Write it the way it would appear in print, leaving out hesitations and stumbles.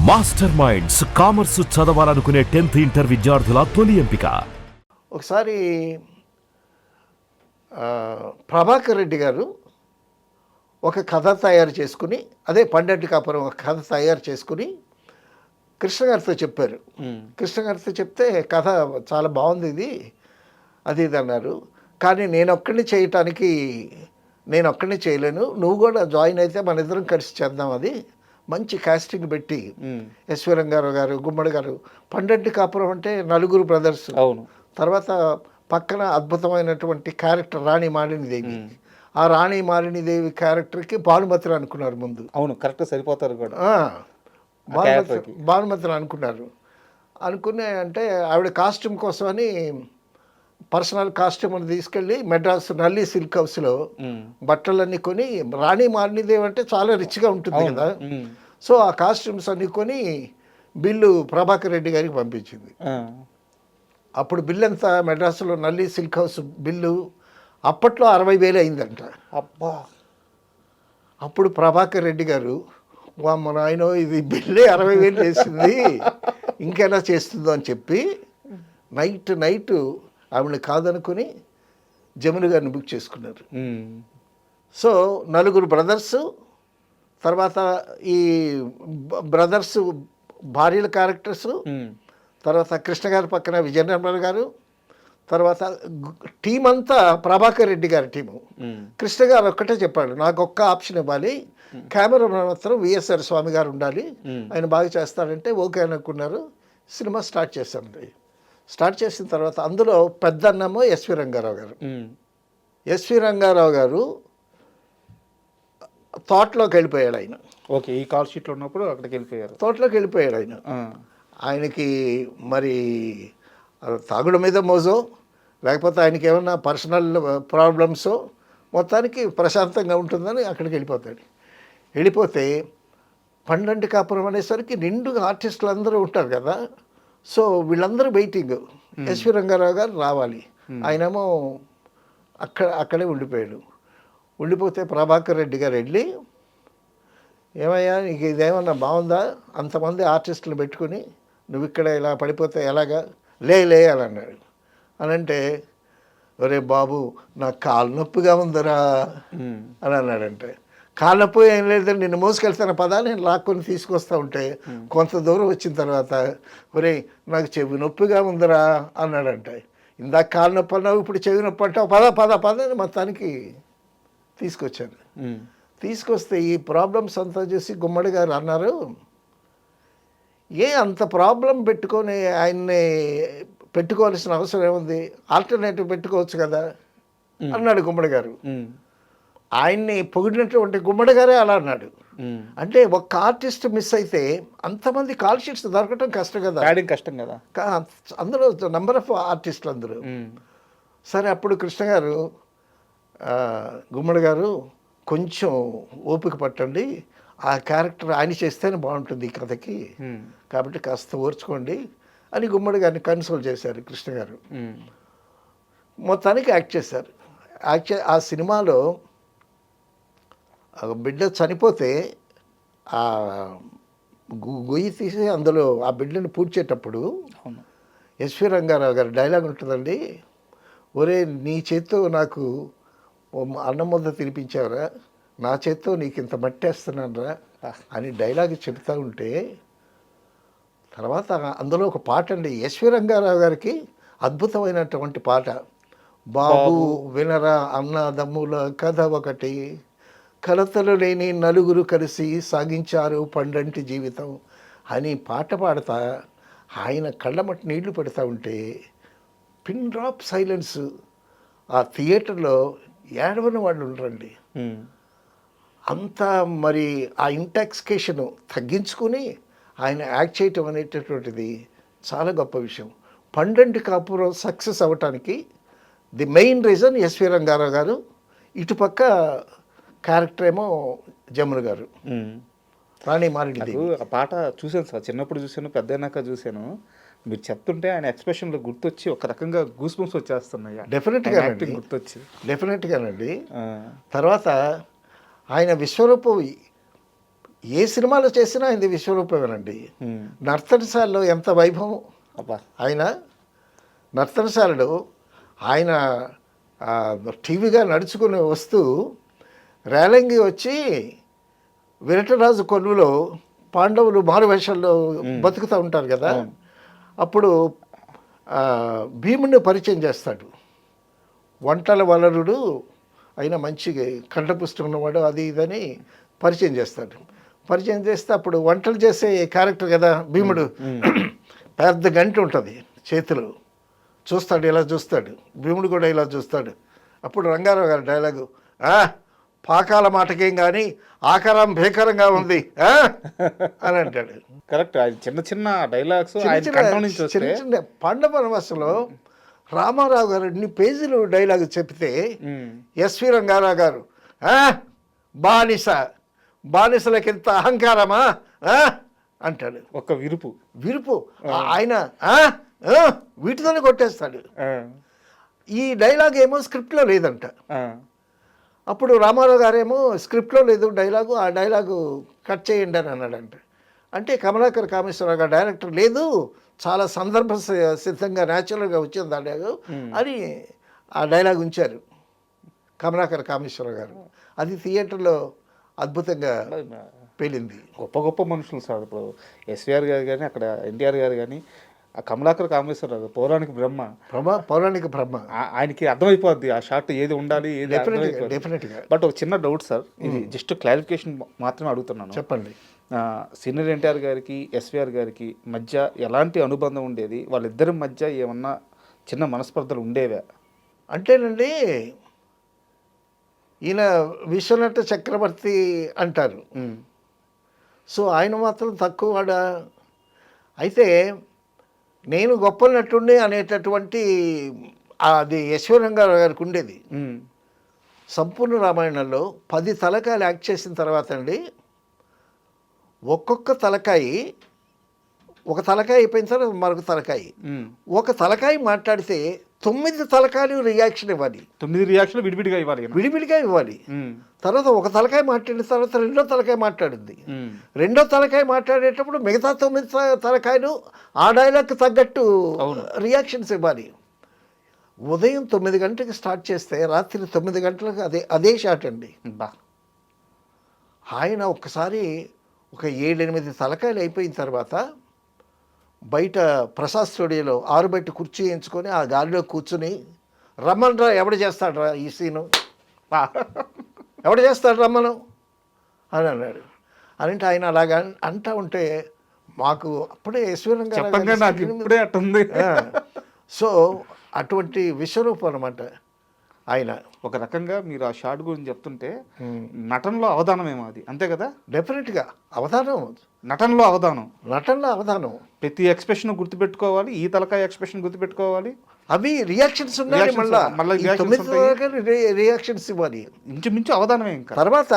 Master minds commerce చదవాలనుకునే 10th inter విద్యార్థుల తొలి ఎంపిక. ఒకసారి ప్రభాకర్ రెడ్డి గారు ఒక కథ తయారు చేసుకుని, అదే పండంటి కాపురం ఒక కథ తయారు చేసుకుని కృష్ణ గారితో చెప్పారు. కృష్ణ గారితో చెప్తే కథ చాలా బాగుంది ఇది, అది ఇది అన్నారు. కానీ నేను ఒక్కడిని చేయలేను, నువ్వు కూడా జాయిన్ అయితే మన ఇద్దరం కలిసి చేద్దాం, అది మంచి కాస్టింగ్ పెట్టి ఎస్వి రంగారావు గారు, గుమ్మడి గారు. పండంటి కాపురం అంటే నలుగురు బ్రదర్స్. అవును. తర్వాత పక్కన అద్భుతమైనటువంటి క్యారెక్టర్ రాణి మాలినీదేవి. ఆ రాణి మాలినీదేవి క్యారెక్టర్కి భానుమతిని అనుకున్నారు ముందు. అవును, కరెక్ట్ సరిపోతారు కూడా. భానుమతిని అనుకున్నారు. అనుకునే అంటే ఆవిడ కాస్ట్యూమ్ కోసమని పర్సనల్ కాస్ట్యూమ్ అని తీసుకెళ్ళి మెడ్రాస్ నల్లి సిల్క్ హౌస్లో బట్టలన్నీ కొని, రాణి మాలినీదేవి అంటే చాలా రిచ్గా ఉంటుంది కదా, సో ఆ కాస్ట్యూమ్స్ అన్నీ కొని బిల్లు ప్రభాకర్ రెడ్డి గారికి పంపించింది. అప్పుడు బిల్లు ఎంత, మెడ్రాస్లో నల్లి సిల్క్ హౌస్ బిల్లు అప్పట్లో 60,000 అయిందంట. అబ్బా! అప్పుడు ప్రభాకర్ రెడ్డి గారు, వామ్మ నాయనో ఇది బిల్లే 60,000 చేసింది, ఇంకెలా చేస్తుందో అని చెప్పి నైట్ ఆవిడని కాదనుకుని జమున గారిని బుక్ చేసుకున్నారు. సో నలుగురు బ్రదర్స్, తర్వాత ఈ బ్రదర్స్ భార్యల క్యారెక్టర్స్, తర్వాత కృష్ణ గారి పక్కన విజయ నిర్మల్ గారు, తర్వాత టీం అంతా ప్రభాకర్ రెడ్డి గారి టీము. కృష్ణ గారు ఒక్కటే చెప్పాడు, నాకు ఒక్క ఆప్షన్ ఇవ్వాలి, కెమెరా మాత్రం విఎస్ఆర్ స్వామి గారు ఉండాలి, ఆయన బాగా చేస్తారంటే ఓకే అనుకున్నారు. సినిమా స్టార్ట్ చేశామండి. స్టార్ట్ చేసిన తర్వాత అందులో పెద్ద అన్నమో ఎస్వి రంగారావు గారు. ఎస్వి రంగారావు గారు తోటలోకి వెళ్ళిపోయాడు ఆయన. ఓకే, ఈ కాల్ షీట్లో ఉన్నప్పుడు అక్కడికి వెళ్ళిపోయారు, తోటలోకి వెళ్ళిపోయాడు ఆయన. ఆయనకి మరి తాగుడు మీద మోజో, లేకపోతే ఆయనకి ఏమన్నా పర్సనల్ ప్రాబ్లమ్సో, మొత్తానికి ప్రశాంతంగా ఉంటుందని అక్కడికి వెళ్ళిపోతాడు. వెళ్ళిపోతే పండంటి కాపురం అనేసరికి నిండుగా ఆర్టిస్టులు అందరూ ఉంటారు కదా, సో వీళ్ళందరూ వెయిటింగ్, ఎస్వి రంగారావు గారు రావాలి. ఆయనేమో అక్కడే ఉండిపోయాడు. ఉండిపోతే ప్రభాకర్ రెడ్డి గారు వెళ్ళి, ఏమయ్యా నీకు ఇదేమన్నా బాగుందా, అంతమంది ఆర్టిస్టులు పెట్టుకుని నువ్వు ఇక్కడ ఇలా పడిపోతే ఎలాగా, లే అని అన్నాడు. అని అంటే, ఒరే బాబు నాకు కాలు నొప్పిగా ఉందరా అని అన్నాడంటే, కాలు నొప్పి ఏం లేదు, నిన్ను మోసుకెళ్తాను పదా, నేను లాక్కొని తీసుకొస్తా ఉంటే కొంత దూరం వచ్చిన తర్వాత, ఒరే నాకు చెవి నొప్పిగా ఉందరా అన్నాడంటే, ఇందాక కాలు నొప్పి అన్నావు, ఇప్పుడు చెవి నొప్పి అంటావు, పద అని మొత్తానికి తీసుకొచ్చాను. తీసుకొస్తే ఈ ప్రాబ్లమ్స్ అంతా చూసి గుమ్మడి గారు అన్నారు, అంత ప్రాబ్లం పెట్టుకొని ఆయన్ని పెట్టుకోవాల్సిన అవసరం ఏముంది, ఆల్టర్నేటివ్ పెట్టుకోవచ్చు కదా అన్నాడు గుమ్మడి గారు. ఆయన్ని పొగిడినటువంటి గుమ్మడి గారే అలా అన్నాడు. అంటే ఒక్క ఆర్టిస్ట్ మిస్ అయితే అంతమంది కాల్ షీట్స్ దొరకటం కష్టం కదా, కష్టం కదా, అందులో నంబర్ ఆఫ్ ఆర్టిస్టులు అందరూ. సరే అప్పుడు కృష్ణ గారు, గుమ్మడి గారు కొంచెం ఓపిక పట్టండి, ఆ క్యారెక్టర్ ఆయన చేస్తేనే బాగుంటుంది ఈ కథకి, కాబట్టి కాస్త ఓర్చుకోండి అని గుమ్మడి గారిని కన్సోల్ చేశారు కృష్ణ గారు. మొత్తానికి యాక్ట్ చేశారు. ఆ సినిమాలో బిడ్డ చనిపోతే ఆ గొయ్యి తీసి అందులో ఆ బిడ్డని పూడ్చేటప్పుడు ఎస్వి రంగారావు గారు డైలాగ్ ఉంటుందండి, ఒరే నీ చేత్తో నాకు అన్నం ముద్ద తినిపించావురా, నా చేత్తో నీకు ఇంత మట్టేస్తున్నానురా అని డైలాగ్ చెప్తూ ఉంటే, తర్వాత అందులో ఒక పాట అండి, ఎస్వి రంగారావు గారికి అద్భుతమైనటువంటి పాట, బాబు వినరా అన్నదమ్ముల కథ ఒకటి, కలతలు లేని నలుగురు కలిసి సాగించారు పండంటి జీవితం అని పాట పాడతా ఆయన కళ్ళమట్టి నీళ్లు పెడతా ఉంటే పిన్ డ్రాప్ సైలెన్స్. ఆ థియేటర్లో ఏడవని వాళ్ళు ఉండరండి. అంతా మరి ఆ ఇంటాక్సికేషన్ తగ్గించుకుని ఆయన యాక్ట్ చేయటం అనేటటువంటిది చాలా గొప్ప విషయం. పండంటి కాపురం సక్సెస్ అవ్వటానికి the main reason SV Rangarao గారు, ఇటుపక్క క్యారెక్టర్ ఏమో జమున గారు, రాణి మాలినీదేవి. ఆ పాట చూశాను సార్, చిన్నప్పుడు చూశాను, పెద్ద అయినాక చూశాను. మీరు చెప్తుంటే ఆయన ఎక్స్ప్రెషన్లో గుర్తొచ్చి ఒక రకంగా గూస్ బంప్స్ వచ్చేస్తున్నాయి. డెఫినెట్గానండి. తర్వాత ఆయన విశ్వరూపం ఏ సినిమాలో చేసినా ఆయనది విశ్వరూపమేనండి. నర్తనశాలలో ఎంత వైభవం అబ్బా. ఆయన నర్తనశాలలో ఆయన టీవీగా నడుచుకుని వస్తూ రేలంగి వచ్చి విరటరాజు కొలువులో పాండవులు మారువేషంలో బతుకుతూ ఉంటారు కదా, అప్పుడు భీముడిని పరిచయం చేస్తాడు. వంటల వనరుడు అయినా మంచి కంఠపుష్టం ఉన్నవాడు అది ఇదని పరిచయం చేస్తాడు. పరిచయం చేస్తే అప్పుడు వంటలు చేసే క్యారెక్టర్ కదా భీముడు, పెద్ద గంట ఉంటుంది చేతిలో, చూస్తాడు ఇలా చూస్తాడు, భీముడు కూడా ఇలా చూస్తాడు. అప్పుడు రంగారావు గారి డైలాగు, పాకాల మాటకేం కానీ ఆకారం భీకరంగా ఉంది అని అంటాడు. కరెక్ట్. చిన్న చిన్న డైలాగ్స్ చిన్న చిన్న పాండవ వనవాసంలో రామారావు గారు ఇన్ని పేజీలు డైలాగు చెప్తే ఎస్వి రంగారావు గారు బానిసలకింత అహంకారమా అంటాడు. ఒక విరుపు ఆయన వీటితోనే కొట్టేస్తాడు. ఈ డైలాగ్ ఏమో స్క్రిప్ట్లో లేదంట. అప్పుడు రామారావు గారేమో స్క్రిప్ట్లో లేదు డైలాగు, ఆ డైలాగు కట్ చేయండి అని అన్నాడంట. అంటే కమలాకర్ కామేశ్వరరావు గారు డైరెక్టర్ లేదు, చాలా సందర్భ సిద్ధంగా న్యాచురల్గా వచ్చింది ఆ డైలాగు అని ఆ డైలాగ్ ఉంచారు కమలాకర్ కామేశ్వరరావు గారు. అది థియేటర్లో అద్భుతంగా పేలింది. గొప్ప గొప్ప మనుషులు సార్. ఇప్పుడు ఎస్విఆర్ గారు కానీ, అక్కడ ఎన్టీఆర్ గారు కానీ, ఆ కమలాకర్ కామేశ్వరరావు పౌరాణిక బ్రహ్మ ఆయనకి అర్థమైపోద్ది ఆ షాట్ ఏది ఉండాలి ఏది. డెఫినెట్గా. బట్ ఒక చిన్న డౌట్ సార్, ఇది జస్ట్ క్లారిఫికేషన్ మాత్రమే అడుగుతున్నాను. చెప్పండి. సీనియర్ ఎన్టీఆర్ గారికి ఎస్విఆర్ గారికి మధ్య ఎలాంటి అనుబంధం ఉండేది? వాళ్ళిద్దరి మధ్య ఏమన్నా చిన్న మనస్పర్ధలు ఉండేవా? అంటేనండి, ఈయన విశ్వనట చక్రవర్తి అంటారు, సో ఆయన మాత్రం తక్కువ వాడా. అయితే నేను గొప్ప నటుండి అనేటటువంటి అది యశ్వరంగారావు గారికి ఉండేది. సంపూర్ణ రామాయణంలో 10 తలకాయలు యాక్ట్ చేసిన తర్వాత అండి, ఒక్కొక్క తలకాయి, ఒక తలకాయ అయిపోయిన తర్వాత మరొక తలకాయి, ఒక తలకాయ మాట్లాడితే 9 తలకాయలు రియాక్షన్ ఇవ్వాలి. 9 రియాక్షన్లు విడివిడిగా ఇవ్వాలి. తర్వాత ఒక తలకాయ మాట్లాడిన తర్వాత రెండో తలకాయ మాట్లాడింది. రెండో తలకాయ మాట్లాడేటప్పుడు మిగతా 9 తలకాయలు ఆ డైలాగ్కి తగ్గట్టు రియాక్షన్స్ ఇవ్వాలి. ఉదయం 9 గంటలకు స్టార్ట్ చేస్తే రాత్రి 9 గంటలకు అదే షాట్ అండి. ఆయన ఒక్కసారి ఒక 7-8 తలకాయలు అయిపోయిన తర్వాత బయట ప్రసాద్ స్టూడియోలో బయట కుర్చీ వేయించుకొని ఆ గాలిలో కూర్చుని, రమ్మనరా ఎవడు చేస్తాడు ఈ సీను, ఎవడు చేస్తాడు రమ్మను అని అన్నాడు. అంటే ఆయన అలాగా అంటూ ఉంటే మాకు అప్పుడే సో అటువంటి విశ్వరూపం అనమాట ఆయన. ఒక రకంగా మీరు ఆ షాట్ గురించి చెప్తుంటే నటనలో అవధానం ఏమో అది, అంతే కదా? డెఫినెట్గా అవధానం, నటనలో అవధానం. ప్రతి ఎక్స్ప్రెషన్ గుర్తుపెట్టుకోవాలి, ఈ తలకాయ ఎక్స్ప్రెషన్ గుర్తుపెట్టుకోవాలి, అవి రియాక్షన్స్ ఉన్నాయి, మళ్ళీ రియాక్షన్స్ ఇవ్వాలి, ఇంచుమించు అవధానమే. ఇంకా తర్వాత